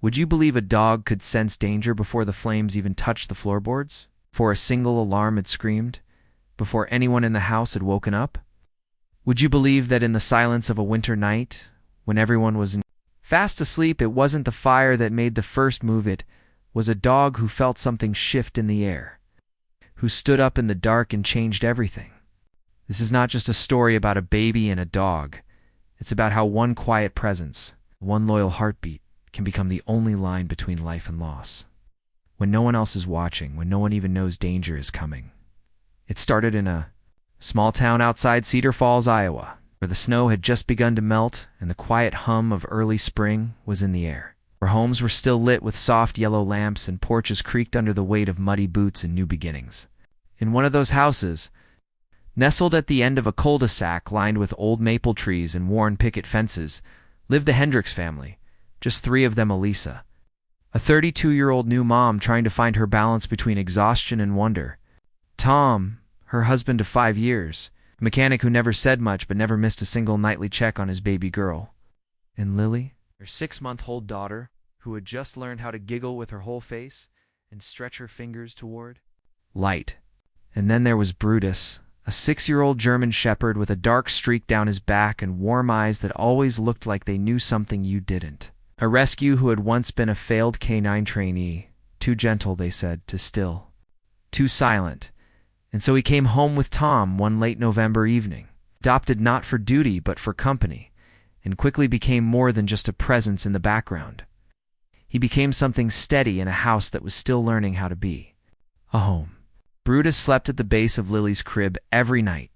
Would you believe a dog could sense danger before the flames even touched the floorboards? Before a single alarm had screamed? Before anyone in the house had woken up? Would you believe that in the silence of a winter night, when everyone was fast asleep, it wasn't the fire that made the first move, it was a dog who felt something shift in the air, who stood up in the dark and changed everything? This is not just a story about a baby and a dog. It's about how one quiet presence, one loyal heartbeat, can become the only line between life and loss. When no one else is watching, when no one even knows danger is coming. It started in a small town outside Cedar Falls, Iowa, where the snow had just begun to melt and the quiet hum of early spring was in the air, where homes were still lit with soft yellow lamps and porches creaked under the weight of muddy boots and new beginnings. In one of those houses, nestled at the end of a cul-de-sac lined with old maple trees and worn picket fences, lived the Hendricks family, just three of them. Elisa, a 32-year-old new mom trying to find her balance between exhaustion and wonder. Tom, her husband of 5 years, a mechanic who never said much but never missed a single nightly check on his baby girl. And Lily, her 6-month-old daughter, who had just learned how to giggle with her whole face and stretch her fingers toward light. And then there was Brutus, a 6-year-old German shepherd with a dark streak down his back and warm eyes that always looked like they knew something you didn't. A rescue who had once been a failed canine trainee, too gentle, they said, to still, too silent. And so he came home with Tom one late November evening, adopted not for duty but for company, and quickly became more than just a presence in the background. He became something steady in a house that was still learning how to be a home. Brutus slept at the base of Lily's crib every night,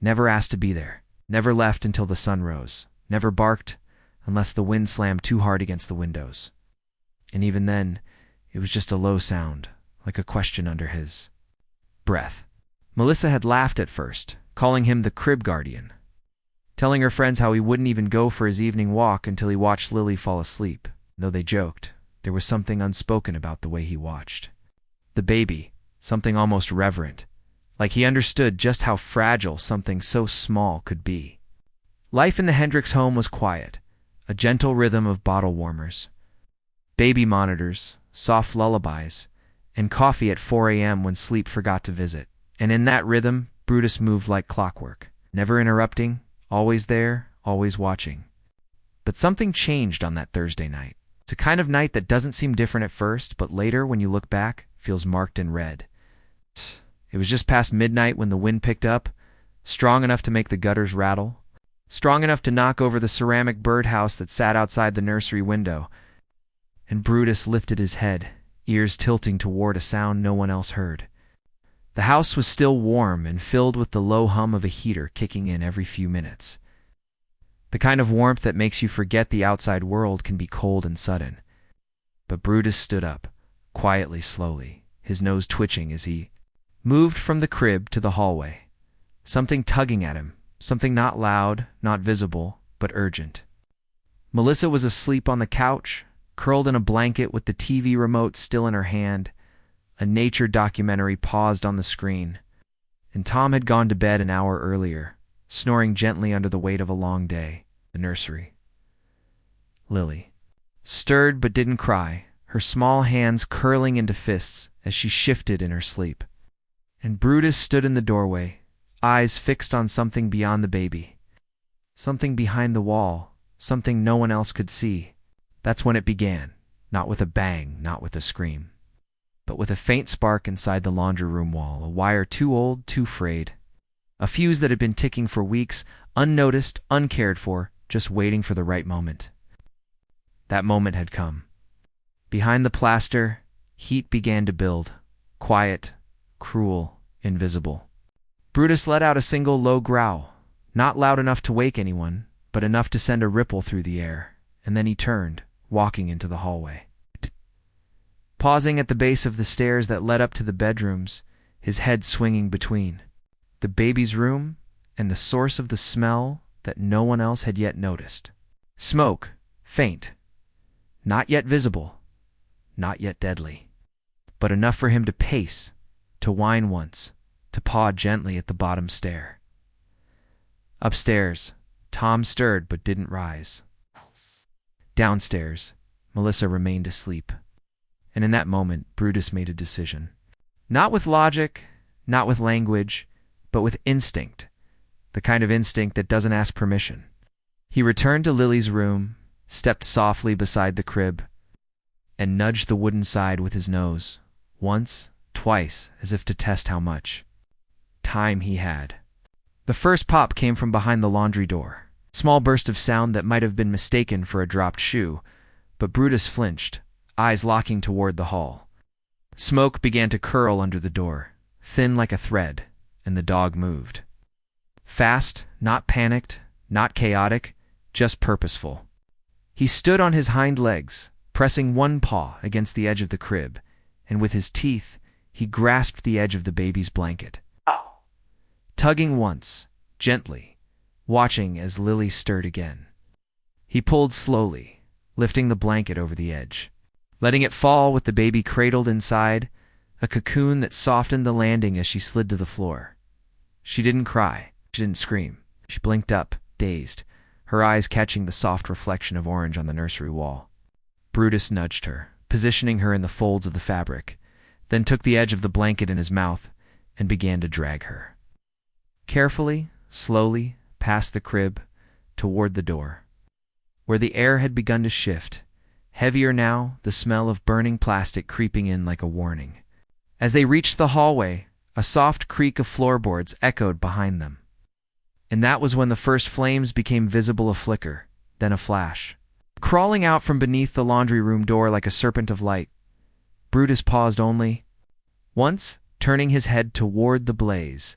never asked to be there, never left until the sun rose, never barked unless the wind slammed too hard against the windows. And even then, it was just a low sound, like a question under his breath. Melissa had laughed at first, calling him the crib guardian, telling her friends how he wouldn't even go for his evening walk until he watched Lily fall asleep. Though they joked, there was something unspoken about the way he watched the baby, something almost reverent, like he understood just how fragile something so small could be. Life in the Hendricks home was quiet, a gentle rhythm of bottle warmers, baby monitors, soft lullabies, and coffee at 4 a.m. when sleep forgot to visit. And in that rhythm, Brutus moved like clockwork, never interrupting, always there, always watching. But something changed on that Thursday night. It's a kind of night that doesn't seem different at first, but later, when you look back, feels marked in red. It was just past midnight when the wind picked up, strong enough to make the gutters rattle, strong enough to knock over the ceramic birdhouse that sat outside the nursery window. And Brutus lifted his head, ears tilting toward a sound no one else heard. The house was still warm and filled with the low hum of a heater kicking in every few minutes. The kind of warmth that makes you forget the outside world can be cold and sudden. But Brutus stood up, quietly, slowly, his nose twitching as he moved from the crib to the hallway. Something tugging at him, something not loud, not visible, but urgent. Melissa was asleep on the couch, curled in a blanket with the TV remote still in her hand. A nature documentary paused on the screen, and Tom had gone to bed an hour earlier, snoring gently under the weight of a long day. The nursery. Lily stirred but didn't cry, her small hands curling into fists as she shifted in her sleep. And Brutus stood in the doorway, eyes fixed on something beyond the baby, something behind the wall, something no one else could see. That's when it began, not with a bang, not with a scream, but with a faint spark inside the laundry room wall, a wire too old, too frayed, a fuse that had been ticking for weeks, unnoticed, uncared for, just waiting for the right moment. That moment had come. Behind the plaster, heat began to build, quiet, cruel, invisible. Brutus let out a single low growl, not loud enough to wake anyone, but enough to send a ripple through the air, and then he turned, walking into the hallway. Pausing at the base of the stairs that led up to the bedrooms, his head swinging between the baby's room and the source of the smell that no one else had yet noticed. Smoke, faint, not yet visible, not yet deadly, but enough for him to pace, to whine once, to paw gently at the bottom stair. Upstairs, Tom stirred but didn't rise. Downstairs, Melissa remained asleep. And in that moment, Brutus made a decision. Not with logic, not with language, but with instinct. The kind of instinct that doesn't ask permission. He returned to Lily's room, stepped softly beside the crib, and nudged the wooden side with his nose. Once, twice, as if to test how much time he had. The first pop came from behind the laundry door. A small burst of sound that might have been mistaken for a dropped shoe, but Brutus flinched, eyes locking toward the hall. Smoke began to curl under the door, thin like a thread, and the dog moved. Fast, not panicked, not chaotic, just purposeful. He stood on his hind legs, pressing one paw against the edge of the crib, and with his teeth, he grasped the edge of the baby's blanket. Tugging once, gently, watching as Lily stirred again. He pulled slowly, lifting the blanket over the edge, letting it fall with the baby cradled inside, a cocoon that softened the landing as she slid to the floor. She didn't cry. She didn't scream. She blinked up, dazed, her eyes catching the soft reflection of orange on the nursery wall. Brutus nudged her, positioning her in the folds of the fabric, then took the edge of the blanket in his mouth and began to drag her. Carefully, slowly, past the crib, toward the door, where the air had begun to shift, heavier now, the smell of burning plastic creeping in like a warning. As they reached the hallway, a soft creak of floorboards echoed behind them. And that was when the first flames became visible, a flicker, then a flash. Crawling out from beneath the laundry room door like a serpent of light, Brutus paused only once, turning his head toward the blaze,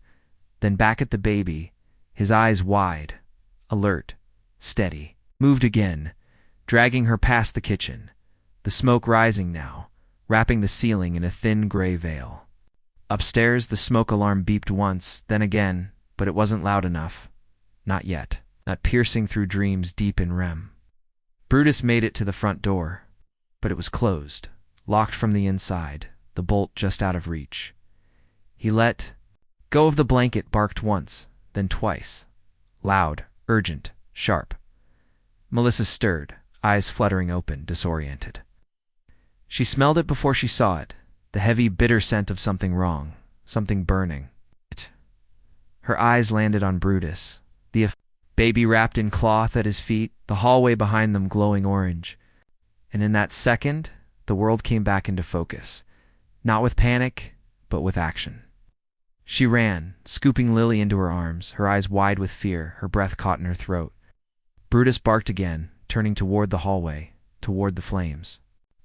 then back at the baby, his eyes wide, alert, steady. Moved again, dragging her past the kitchen, the smoke rising now, wrapping the ceiling in a thin gray veil. Upstairs, the smoke alarm beeped once, then again, but it wasn't loud enough. Not yet. Not piercing through dreams deep in REM. Brutus made it to the front door, but it was closed, locked from the inside, the bolt just out of reach. He let go of the blanket, barked once, then twice. Loud, urgent, sharp. Melissa stirred, eyes fluttering open, disoriented. She smelled it before she saw it, the heavy, bitter scent of something wrong, something burning. Her eyes landed on Brutus, the baby wrapped in cloth at his feet, the hallway behind them glowing orange. And in that second, the world came back into focus, not with panic, but with action. She ran, scooping Lily into her arms, her eyes wide with fear, her breath caught in her throat. Brutus barked again, turning toward the hallway, toward the flames.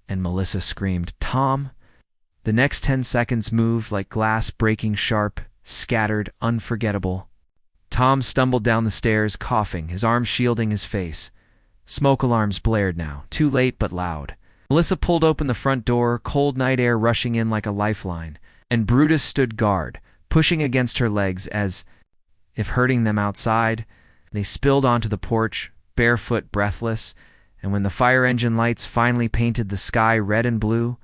And Melissa screamed, "Tom!" The next 10 seconds moved like glass breaking sharp, scattered, unforgettable. Tom stumbled down the stairs, coughing, his arms shielding his face. Smoke alarms blared now, too late but loud. Melissa pulled open the front door, cold night air rushing in like a lifeline, and Brutus stood guard, pushing against her legs as, if hurting them outside, they spilled onto the porch, barefoot, breathless, and when the fire engine lights finally painted the sky red and blue,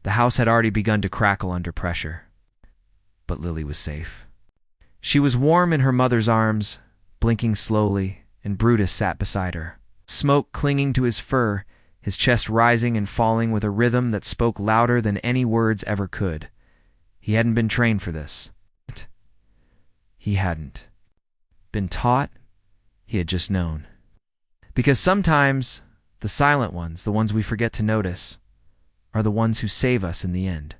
the house had already begun to crackle under pressure. But Lily was safe. She was warm in her mother's arms, blinking slowly, and Brutus sat beside her, smoke clinging to his fur, his chest rising and falling with a rhythm that spoke louder than any words ever could. He hadn't been trained for this. He hadn't been taught. He had just known. Because sometimes, the silent ones, the ones we forget to notice, are the ones who save us in the end.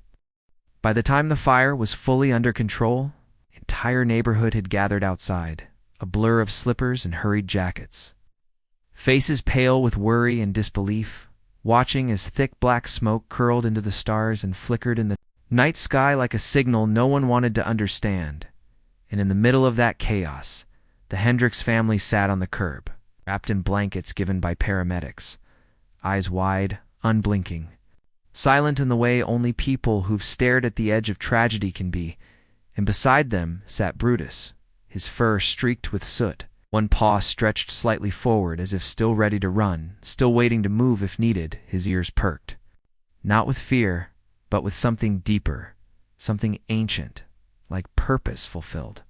By the time the fire was fully under control, the entire neighborhood had gathered outside, a blur of slippers and hurried jackets. Faces pale with worry and disbelief, watching as thick black smoke curled into the stars and flickered in the night sky like a signal no one wanted to understand. And in the middle of that chaos, the Hendricks family sat on the curb, wrapped in blankets given by paramedics, eyes wide, unblinking, silent in the way only people who've stared at the edge of tragedy can be, and beside them sat Brutus, his fur streaked with soot, one paw stretched slightly forward as if still ready to run, still waiting to move if needed, his ears perked. Not with fear, but with something deeper, something ancient, like purpose fulfilled.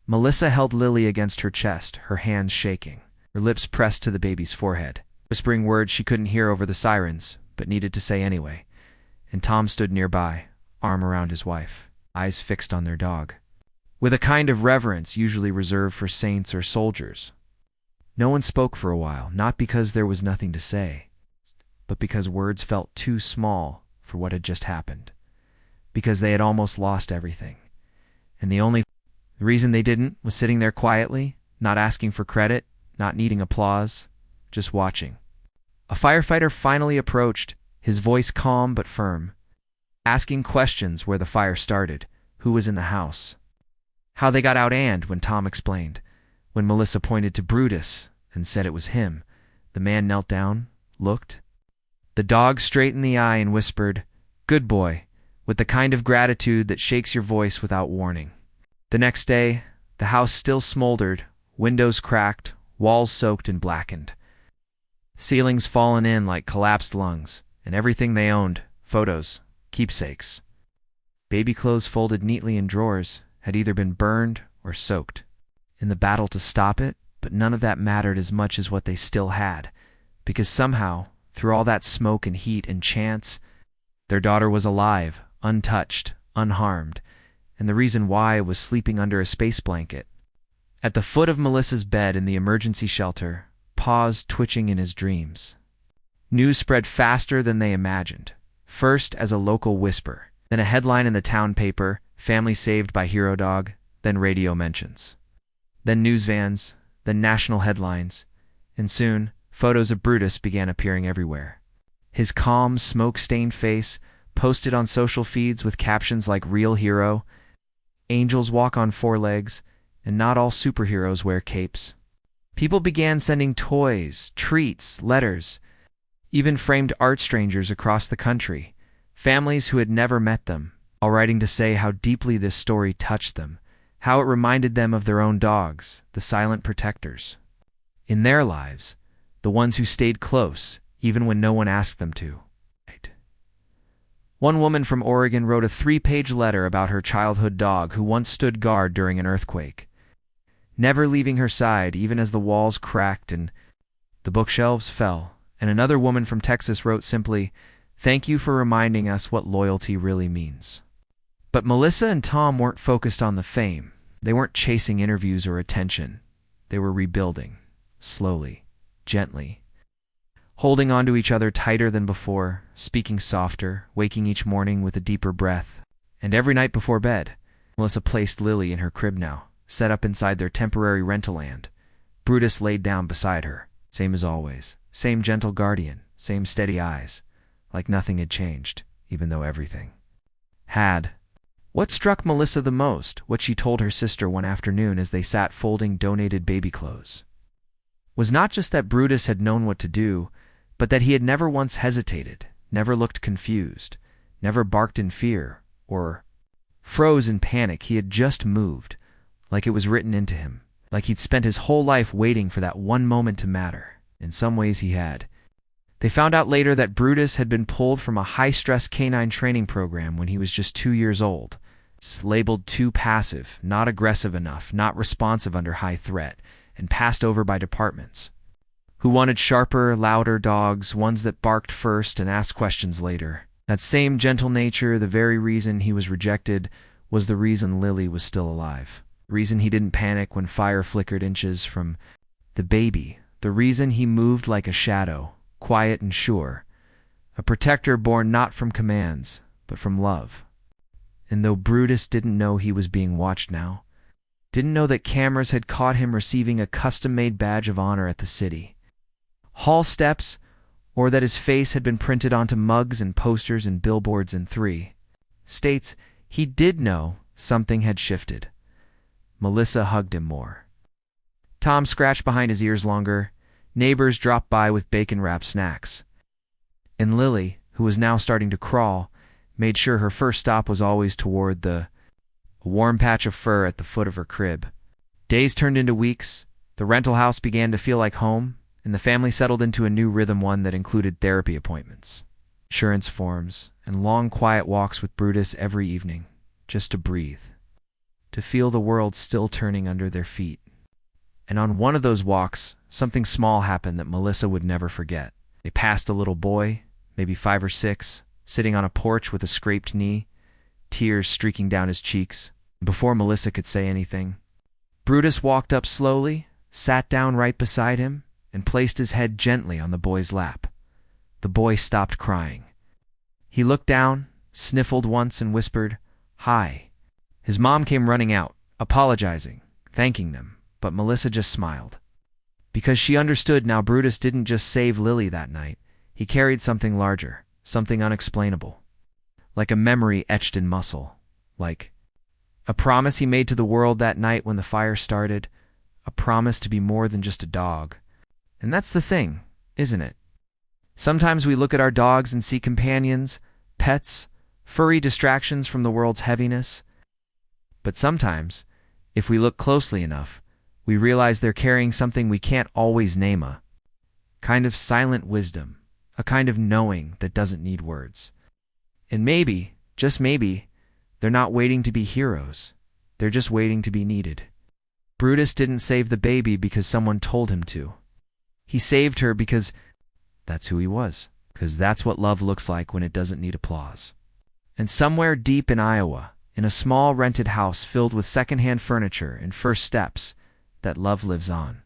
Melissa held Lily against her chest, her hands shaking, her lips pressed to the baby's forehead. whispering words she couldn't hear over the sirens, but needed to say anyway. And Tom stood nearby, arm around his wife, eyes fixed on their dog, with a kind of reverence usually reserved for saints or soldiers. No one spoke for a while, not because there was nothing to say, but because words felt too small for what had just happened, because they had almost lost everything. And the only reason they didn't was sitting there quietly, not asking for credit, not needing applause, just watching. A firefighter finally approached, his voice calm but firm, asking questions where the fire started, who was in the house, how they got out, and when Tom explained, when Melissa pointed to Brutus and said it was him, the man knelt down, looked the dog straight in the eye and whispered, "Good boy," with the kind of gratitude that shakes your voice without warning. The next day, the house still smoldered, windows cracked, walls soaked and blackened, ceilings fallen in like collapsed lungs, and everything they owned, photos, keepsakes, baby clothes folded neatly in drawers, had either been burned or soaked in the battle to stop it. But none of that mattered as much as what they still had, because somehow, through all that smoke and heat and chance, their daughter was alive, untouched, unharmed, and the reason why was sleeping under a space blanket. At the foot of Melissa's bed in the emergency shelter, paws twitching in his dreams. News spread faster than they imagined, first as a local whisper, then a headline in the town paper, "Family saved by hero dog," then radio mentions, then news vans, then national headlines, and soon photos of Brutus began appearing everywhere. His calm, smoke-stained face posted on social feeds with captions like "Real hero," "Angels walk on four legs," and "Not all superheroes wear capes." People began sending toys, treats, letters, even framed art strangers across the country, families who had never met them, all writing to say how deeply this story touched them, how it reminded them of their own dogs, the silent protectors in their lives, the ones who stayed close, even when no one asked them to. One woman from Oregon wrote a 3-page letter about her childhood dog who once stood guard during an earthquake, never leaving her side even as the walls cracked and the bookshelves fell. And another woman from Texas wrote simply, "Thank you for reminding us what loyalty really means." But Melissa and Tom weren't focused on the fame. They weren't chasing interviews or attention. They were rebuilding, slowly, gently, holding on to each other tighter than before, speaking softer, waking each morning with a deeper breath. And every night before bed, Melissa placed Lily in her crib now, set up inside their temporary rental land. Brutus laid down beside her, same as always, same gentle guardian, same steady eyes, like nothing had changed, even though everything had. What struck Melissa the most, what she told her sister one afternoon as they sat folding donated baby clothes, was not just that Brutus had known what to do, but that he had never once hesitated, never looked confused, never barked in fear, or froze in panic. He had just moved, like it was written into him, like he'd spent his whole life waiting for that one moment to matter. In some ways he had. They found out later that Brutus had been pulled from a high-stress canine training program when he was just 2 years old. It's labeled too passive, not aggressive enough, not responsive under high threat, and passed over by departments, who wanted sharper, louder dogs, ones that barked first and asked questions later. That same gentle nature, the very reason he was rejected, was the reason Lily was still alive. The reason he didn't panic when fire flickered inches from the baby. The reason he moved like a shadow, quiet and sure, a protector born not from commands, but from love. And though Brutus didn't know he was being watched now, didn't know that cameras had caught him receiving a custom-made badge of honor at the city hall steps, or that his face had been printed onto mugs and posters and billboards in 3 states, he did know something had shifted. Melissa hugged him more. Tom scratched behind his ears longer. Neighbors dropped by with bacon-wrapped snacks. And Lily, who was now starting to crawl, made sure her first stop was always toward a warm patch of fur at the foot of her crib. Days turned into weeks. The rental house began to feel like home, and the family settled into a new rhythm, one that included therapy appointments, insurance forms, and long, quiet walks with Brutus every evening, just to breathe, to feel the world still turning under their feet. And on one of those walks, something small happened that Melissa would never forget. They passed a little boy, maybe 5 or 6, sitting on a porch with a scraped knee, tears streaking down his cheeks. Before Melissa could say anything, Brutus walked up slowly, sat down right beside him, and placed his head gently on the boy's lap. The boy stopped crying. He looked down, sniffled once, and whispered, "Hi." His mom came running out, apologizing, thanking them, but Melissa just smiled. Because she understood now Brutus didn't just save Lily that night. He carried something larger, something unexplainable. Like a memory etched in muscle. Like a promise he made to the world that night when the fire started. A promise to be more than just a dog. And that's the thing, isn't it? Sometimes we look at our dogs and see companions, pets, furry distractions from the world's heaviness. But sometimes, if we look closely enough, we realize they're carrying something we can't always name, a kind of silent wisdom, a kind of knowing that doesn't need words. And maybe, just maybe, they're not waiting to be heroes. They're just waiting to be needed. Brutus didn't save the baby because someone told him to. He saved her because that's who he was, because that's what love looks like when it doesn't need applause. And somewhere deep in Iowa, in a small rented house filled with secondhand furniture and first steps, that love lives on.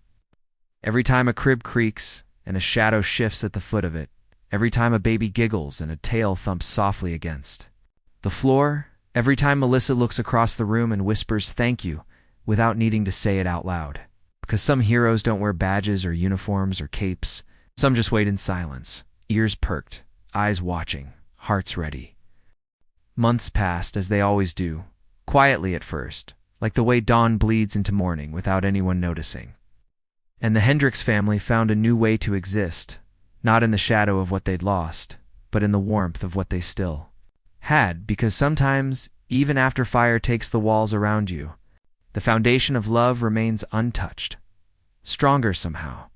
Every time a crib creaks and a shadow shifts at the foot of it, every time a baby giggles and a tail thumps softly against the floor, every time Melissa looks across the room and whispers thank you without needing to say it out loud. Because some heroes don't wear badges or uniforms or capes. Some just wait in silence, ears perked, eyes watching, hearts ready. Months passed as they always do, quietly at first, like the way dawn bleeds into morning without anyone noticing. And the Hendricks family found a new way to exist, not in the shadow of what they'd lost, but in the warmth of what they still had, because sometimes, even after fire takes the walls around you, the foundation of love remains untouched, stronger somehow,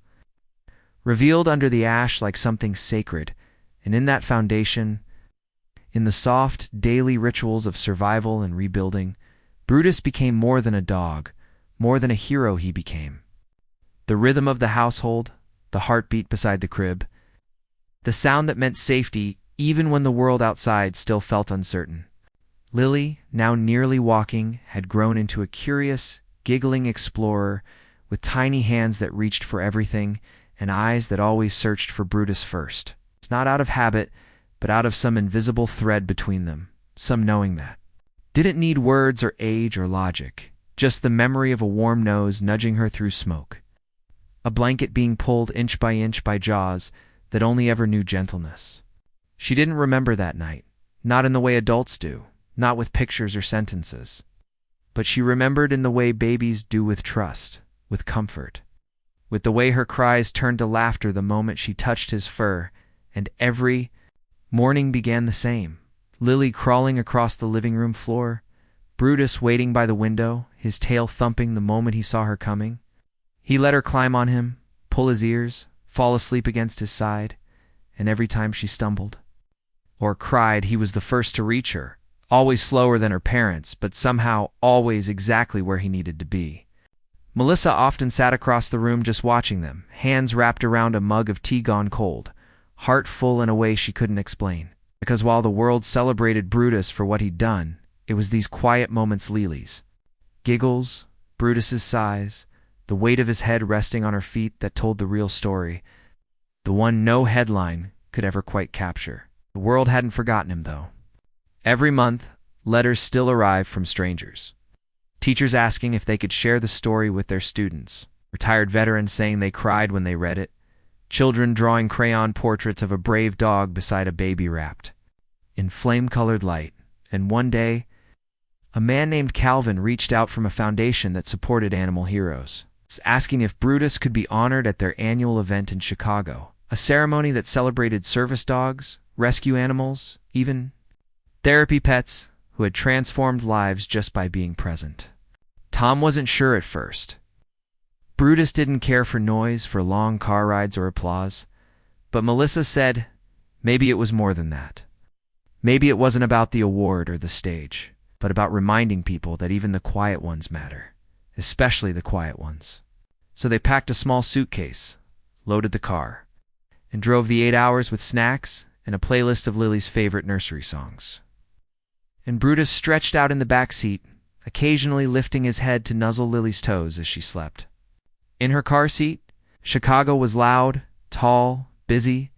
revealed under the ash like something sacred, and in that foundation, in the soft, daily rituals of survival and rebuilding, Brutus became more than a dog, more than a hero he became. The rhythm of the household, the heartbeat beside the crib, the sound that meant safety even when the world outside still felt uncertain. Lily, now nearly walking, had grown into a curious, giggling explorer with tiny hands that reached for everything and eyes that always searched for Brutus first. It's not out of habit, but out of some invisible thread between them, some knowing that. Didn't need words or age or logic, just the memory of a warm nose nudging her through smoke. A blanket being pulled inch by jaws that only ever knew gentleness. She didn't remember that night, not in the way adults do, not with pictures or sentences. But she remembered in the way babies do with trust, with comfort, with the way her cries turned to laughter the moment she touched his fur, and every morning began the same. Lily crawling across the living room floor, Brutus waiting by the window, his tail thumping the moment he saw her coming. He let her climb on him, pull his ears, fall asleep against his side, and every time she stumbled or cried, he was the first to reach her, always slower than her parents, but somehow always exactly where he needed to be. Melissa often sat across the room just watching them, hands wrapped around a mug of tea gone cold, heart full in a way she couldn't explain. Because while the world celebrated Brutus for what he'd done, it was these quiet moments Lily's. Giggles, Brutus's sighs, the weight of his head resting on her feet that told the real story, the one no headline could ever quite capture. The world hadn't forgotten him, though. Every month, letters still arrived from strangers. Teachers asking if they could share the story with their students, retired veterans saying they cried when they read it, children drawing crayon portraits of a brave dog beside a baby wrapped in flame-colored light. And one day, a man named Calvin reached out from a foundation that supported animal heroes, asking if Brutus could be honored at their annual event in Chicago, a ceremony that celebrated service dogs, rescue animals, even therapy pets who had transformed lives just by being present. Tom wasn't sure at first. Brutus didn't care for noise, for long car rides or applause, but Melissa said maybe it was more than that. Maybe it wasn't about the award or the stage, but about reminding people that even the quiet ones matter, especially the quiet ones. So they packed a small suitcase, loaded the car, and drove the 8 hours with snacks and a playlist of Lily's favorite nursery songs. And Brutus stretched out in the back seat, occasionally lifting his head to nuzzle Lily's toes as she slept. In her car seat, Chicago was loud, tall, busy,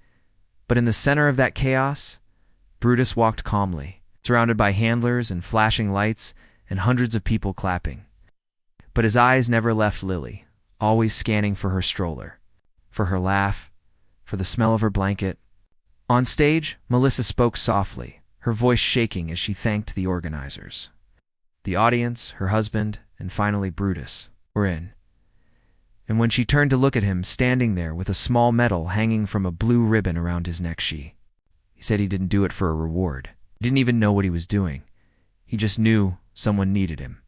but in the center of that chaos, Brutus walked calmly, surrounded by handlers and flashing lights and hundreds of people clapping. But his eyes never left Lily, always scanning for her stroller, for her laugh, for the smell of her blanket. On stage, Melissa spoke softly, her voice shaking as she thanked the organizers. The audience, her husband, and finally Brutus were in. And when she turned to look at him standing there with a small medal hanging from a blue ribbon around his neck, he said he didn't do it for a reward. He didn't even know what he was doing. He just knew someone needed him.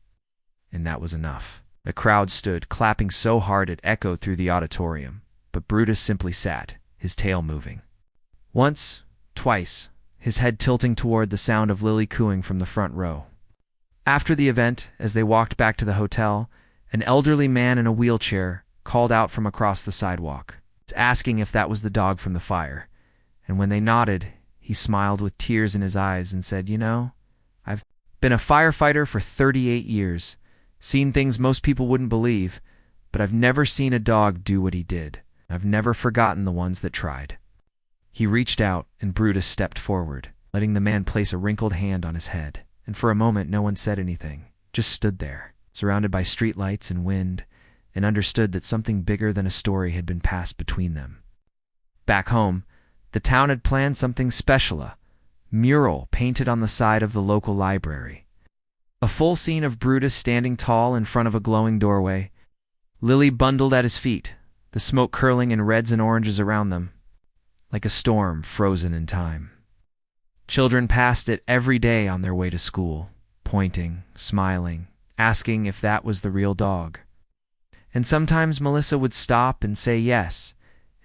And that was enough. The crowd stood, clapping so hard it echoed through the auditorium, but Brutus simply sat, his tail moving. Once, twice, his head tilting toward the sound of Lily cooing from the front row. After the event, as they walked back to the hotel, an elderly man in a wheelchair called out from across the sidewalk, asking if that was the dog from the fire. And when they nodded, he smiled with tears in his eyes and said, "You know, I've been a firefighter for 38 years, seen things most people wouldn't believe, but I've never seen a dog do what he did. I've never forgotten the ones that tried." He reached out, and Brutus stepped forward, letting the man place a wrinkled hand on his head. And for a moment no one said anything, just stood there, surrounded by streetlights and wind, and understood that something bigger than a story had been passed between them. Back home, the town had planned something special, a mural painted on the side of the local library. A full scene of Brutus standing tall in front of a glowing doorway, Lily bundled at his feet, the smoke curling in reds and oranges around them, like a storm frozen in time. Children passed it every day on their way to school, pointing, smiling, asking if that was the real dog. And sometimes Melissa would stop and say yes,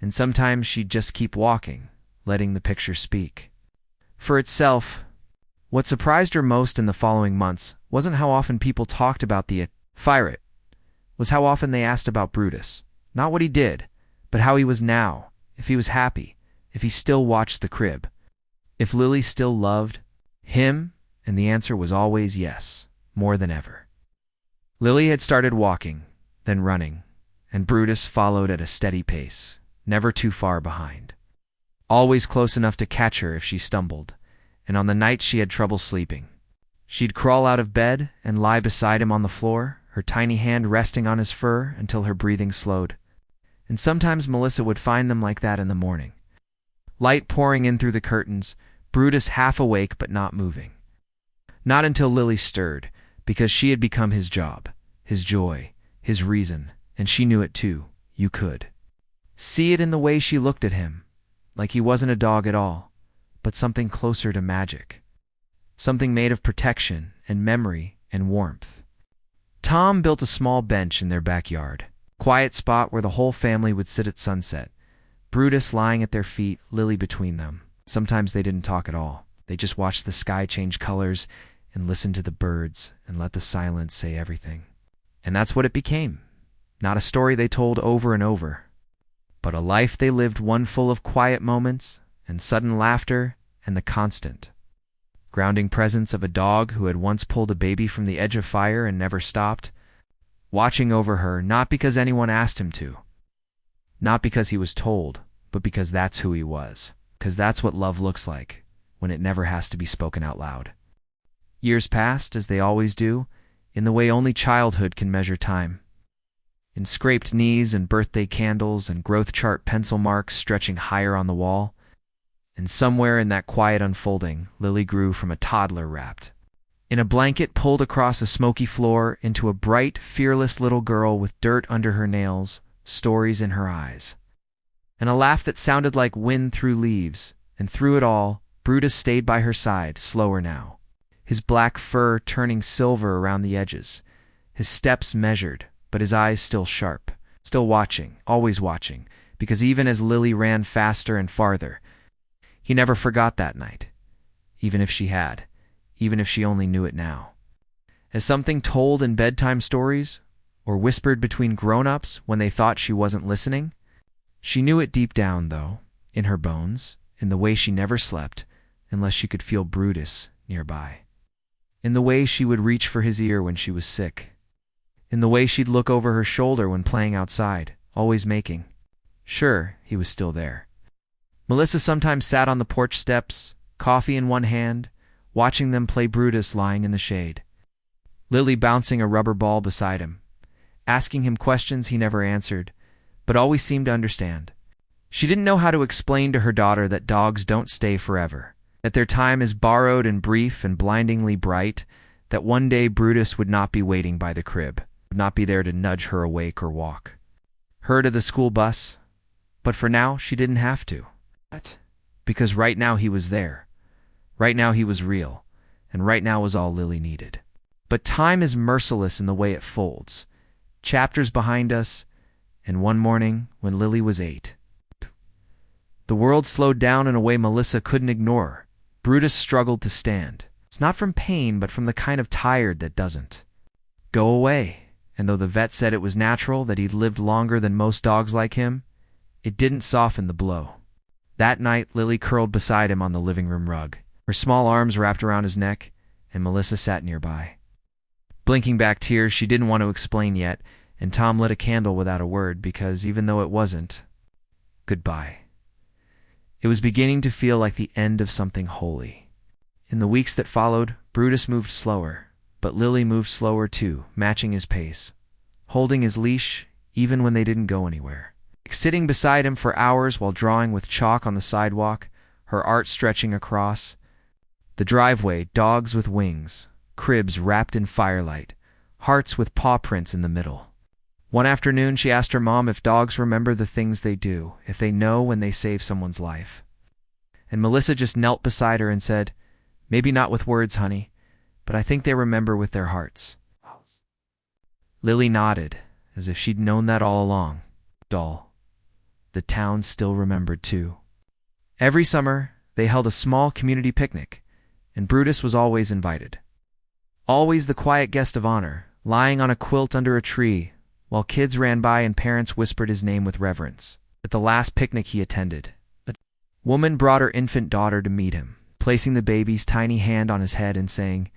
and sometimes she'd just keep walking, letting the picture speak. For itself, what surprised her most in the following months wasn't how often people talked about the pirate, was how often they asked about Brutus. Not what he did, but how he was now, if he was happy, if he still watched the crib, if Lily still loved him, and the answer was always yes, more than ever. Lily had started walking, then running, and Brutus followed at a steady pace, never too far behind. Always close enough to catch her if she stumbled, and on the nights she had trouble sleeping, she'd crawl out of bed and lie beside him on the floor, her tiny hand resting on his fur until her breathing slowed. And sometimes Melissa would find them like that in the morning. Light pouring in through the curtains, Brutus half awake but not moving. Not until Lily stirred, because she had become his job, his joy, his reason, and she knew it too. You could see it in the way she looked at him, like he wasn't a dog at all, but something closer to magic. Something made of protection and memory and warmth. Tom built a small bench in their backyard, quiet spot where the whole family would sit at sunset. Brutus lying at their feet, Lily between them. Sometimes they didn't talk at all. They just watched the sky change colors and listened to the birds and let the silence say everything. And that's what it became. Not a story they told over and over, but a life they lived, one full of quiet moments and sudden laughter and the constant, grounding presence of a dog who had once pulled a baby from the edge of fire and never stopped, watching over her not because anyone asked him to, not because he was told, but because that's who he was, because that's what love looks like when it never has to be spoken out loud. Years passed, as they always do, in the way only childhood can measure time. In scraped knees and birthday candles and growth chart pencil marks stretching higher on the wall. And somewhere in that quiet unfolding, Lily grew from a toddler wrapped in a blanket pulled across a smoky floor into a bright, fearless little girl with dirt under her nails, stories in her eyes, and a laugh that sounded like wind through leaves. And through it all, Brutus stayed by her side, slower now, his black fur turning silver around the edges, his steps measured, but his eyes still sharp, still watching, always watching, because even as Lily ran faster and farther, he never forgot that night, even if she had, even if she only knew it now. As something told in bedtime stories, or whispered between grown-ups when they thought she wasn't listening. She knew it deep down, though, in her bones, in the way she never slept unless she could feel Brutus nearby, in the way she would reach for his ear when she was sick, in the way she'd look over her shoulder when playing outside, always making sure he was still there. Melissa sometimes sat on the porch steps, coffee in one hand, watching them play Brutus lying in the shade, Lily bouncing a rubber ball beside him, asking him questions he never answered, but always seemed to understand. She didn't know how to explain to her daughter that dogs don't stay forever, that their time is borrowed and brief and blindingly bright, that one day Brutus would not be waiting by the crib, would not be there to nudge her awake or walk her to the school bus. But for now, she didn't have to. Because right now he was there. Right now he was real, and right now was all Lily needed. But time is merciless in the way it folds. Chapters behind us, and one morning, when Lily was 8, the world slowed down in a way Melissa couldn't ignore. Brutus struggled to stand. It's not from pain, but from the kind of tired that doesn't go away. And though the vet said it was natural, that he'd lived longer than most dogs like him, it didn't soften the blow. That night, Lily curled beside him on the living room rug, her small arms wrapped around his neck, and Melissa sat nearby. Blinking back tears she didn't want to explain yet, and Tom lit a candle without a word because, even though it wasn't goodbye, it was beginning to feel like the end of something holy. In the weeks that followed, Brutus moved slower, but Lily moved slower too, matching his pace, holding his leash even when they didn't go anywhere. Sitting beside him for hours while drawing with chalk on the sidewalk, her art stretching across the driveway, dogs with wings, cribs wrapped in firelight, hearts with paw prints in the middle. One afternoon, she asked her mom if dogs remember the things they do, if they know when they save someone's life. And Melissa just knelt beside her and said, "Maybe not with words, honey, but I think they remember with their hearts." Lily nodded, as if she'd known that all along. Doll. The town still remembered, too. Every summer, they held a small community picnic, and Brutus was always invited. Always the quiet guest of honor, lying on a quilt under a tree, while kids ran by and parents whispered his name with reverence. At the last picnic he attended, a woman brought her infant daughter to meet him, placing the baby's tiny hand on his head and saying,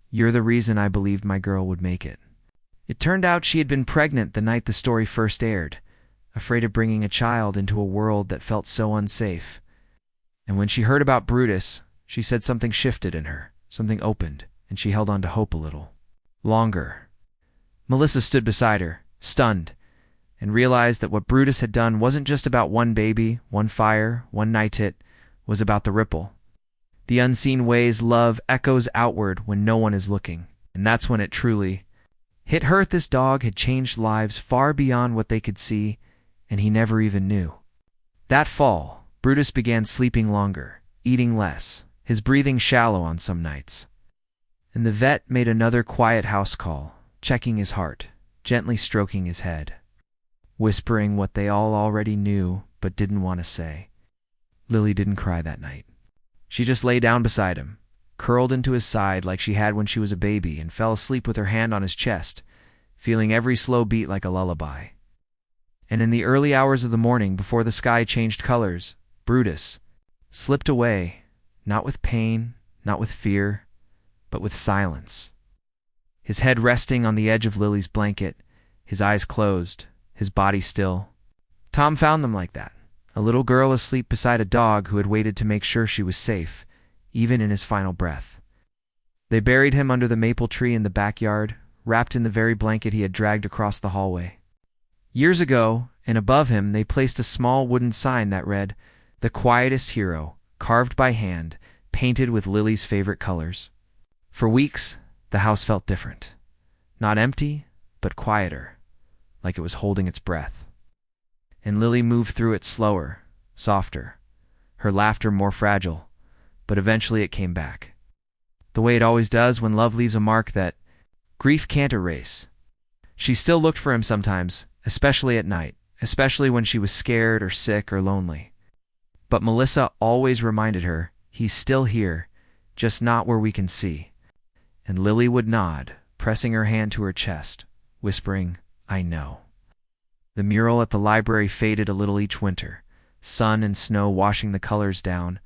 "You're the reason I believed my girl would make it." It turned out she had been pregnant the night the story first aired, afraid of bringing a child into a world that felt so unsafe. And when she heard about Brutus, she said something shifted in her, something opened, and she held on to hope a little longer. Melissa stood beside her, stunned, and realized that what Brutus had done wasn't just about one baby, one fire, one night. It was about the ripple, the unseen ways love echoes outward when no one is looking. And that's when it truly hit her. This dog had changed lives far beyond what they could see, and he never even knew. That fall, Brutus began sleeping longer, eating less, his breathing shallow on some nights. And the vet made another quiet house call, checking his heart, gently stroking his head, whispering what they all already knew but didn't want to say. Lily didn't cry that night. She just lay down beside him, curled into his side like she had when she was a baby, and fell asleep with her hand on his chest, feeling every slow beat like a lullaby. And in the early hours of the morning, before the sky changed colors, Brutus slipped away, not with pain, not with fear, but with silence. His head resting on the edge of Lily's blanket, his eyes closed, his body still. Tom found them like that, a little girl asleep beside a dog who had waited to make sure she was safe, even in his final breath. They buried him under the maple tree in the backyard, wrapped in the very blanket he had dragged across the hallway. Years ago, and above him, they placed a small wooden sign that read, "The Quietest Hero," carved by hand, painted with Lily's favorite colors. For weeks, the house felt different. Not empty, but quieter, like it was holding its breath. And Lily moved through it slower, softer, her laughter more fragile, but eventually it came back. The way it always does when love leaves a mark that grief can't erase. She still looked for him sometimes, especially at night, especially when she was scared or sick or lonely. But Melissa always reminded her, "He's still here, just not where we can see." And Lily would nod, pressing her hand to her chest, whispering, I know. The mural at the library faded a little each winter, sun and snow washing the colors down,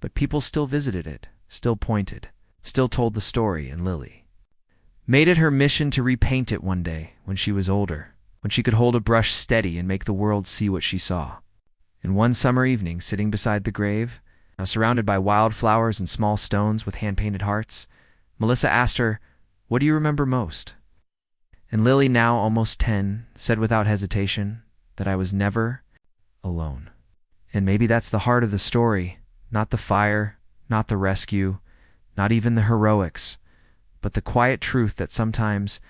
but people still visited it, still pointed, still told the story, and Lily made it her mission to repaint it one day when she was older, when she could hold a brush steady and make the world see what she saw. And one summer evening, sitting beside the grave, now surrounded by wildflowers and small stones with hand-painted hearts, Melissa asked her, "What do you remember most?" And Lily, now almost 10, said without hesitation that I was never alone. And maybe that's the heart of the story, not the fire, not the rescue, not even the heroics, but the quiet truth that sometimes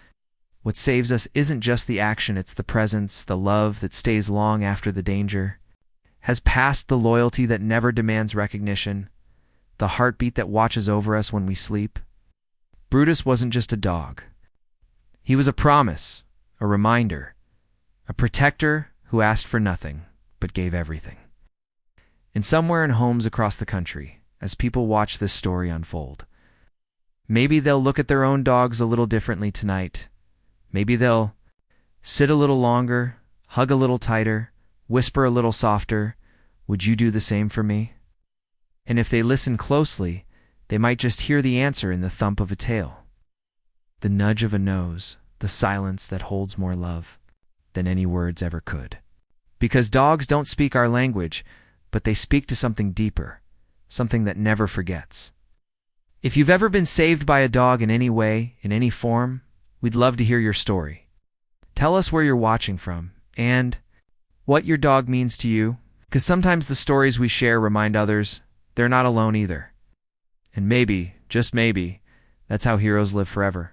what saves us isn't just the action, it's the presence, the love that stays long after the danger has passed, the loyalty that never demands recognition, the heartbeat that watches over us when we sleep. Brutus wasn't just a dog. He was a promise, a reminder, a protector who asked for nothing but gave everything. And somewhere in homes across the country, as people watch this story unfold, maybe they'll look at their own dogs a little differently tonight. Maybe they'll sit a little longer, hug a little tighter, whisper a little softer, "Would you do the same for me?" And if they listen closely, they might just hear the answer in the thump of a tail, the nudge of a nose, the silence that holds more love than any words ever could. Because dogs don't speak our language, but they speak to something deeper, something that never forgets. If you've ever been saved by a dog in any way, in any form, we'd love to hear your story. Tell us where you're watching from and what your dog means to you, because sometimes the stories we share remind others they're not alone either. And maybe, just maybe, that's how heroes live forever.